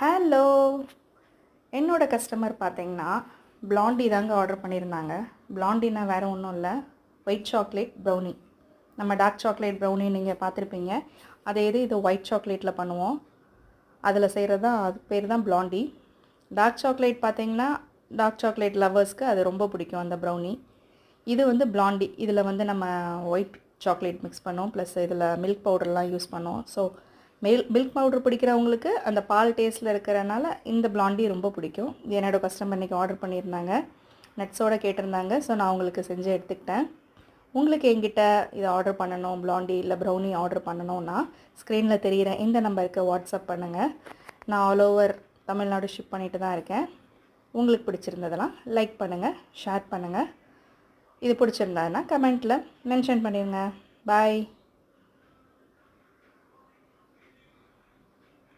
Hello, என்னோட customer பார்த்தீங்கன்னா blondie தாங்க ஆர்டர் பண்ணியிருந்தாங்க. பிளாண்டினா வேறு ஒன்றும் இல்லை, ஒயிட் சாக்லேட் ப்ரௌனி. நம்ம டார்க் சாக்லேட் ப்ரௌனி நீங்கள் பார்த்துருப்பீங்க. அதே இது ஒயிட் சாக்லேட்டில் பண்ணுவோம். அதில் செய்கிறது தான், அது பேர் தான் பிளாண்டி. டார்க் சாக்லேட் பார்த்தீங்கன்னா டார்க் சாக்லேட் லவர்ஸ்க்கு அது ரொம்ப பிடிக்கும் அந்த ப்ரௌனி. இது வந்து பிளாண்டி. இதில் வந்து நம்ம ஒயிட் சாக்லேட் மிக்ஸ் பண்ணோம், ப்ளஸ் இதில் மில்க் பவுடர்லாம் யூஸ் பண்ணோம். ஸோ மில்க் பவுடர் பிடிக்கிறவங்களுக்கு அந்த பால் டேஸ்ட்டில் இருக்கிறனால இந்த பிளாண்டி ரொம்ப பிடிக்கும். இது என்னோடய கஸ்டமர் இன்றைக்கி ஆர்டர் பண்ணியிருந்தாங்க, நட்ஸோடு கேட்டிருந்தாங்க. ஸோ நான் உங்களுக்கு செஞ்சு எடுத்துக்கிட்டேன். உங்களுக்கு என்கிட்ட இதை ஆர்டர் பண்ணணும், பிளாண்டி இல்லை ப்ரௌனி ஆர்டர் பண்ணணுன்னா ஸ்க்ரீனில் தெரிகிற இந்த நம்பருக்கு வாட்ஸ்அப் பண்ணுங்கள். நான் ஆல் ஓவர் தமிழ்நாடு ஷிப் பண்ணிட்டு தான் இருக்கேன். உங்களுக்கு பிடிச்சிருந்ததெல்லாம் லைக் பண்ணுங்கள், ஷேர் பண்ணுங்கள். இது பிடிச்சிருந்தாதுன்னா கமெண்ட்டில் மென்ஷன் பண்ணிடுங்க. பாய்.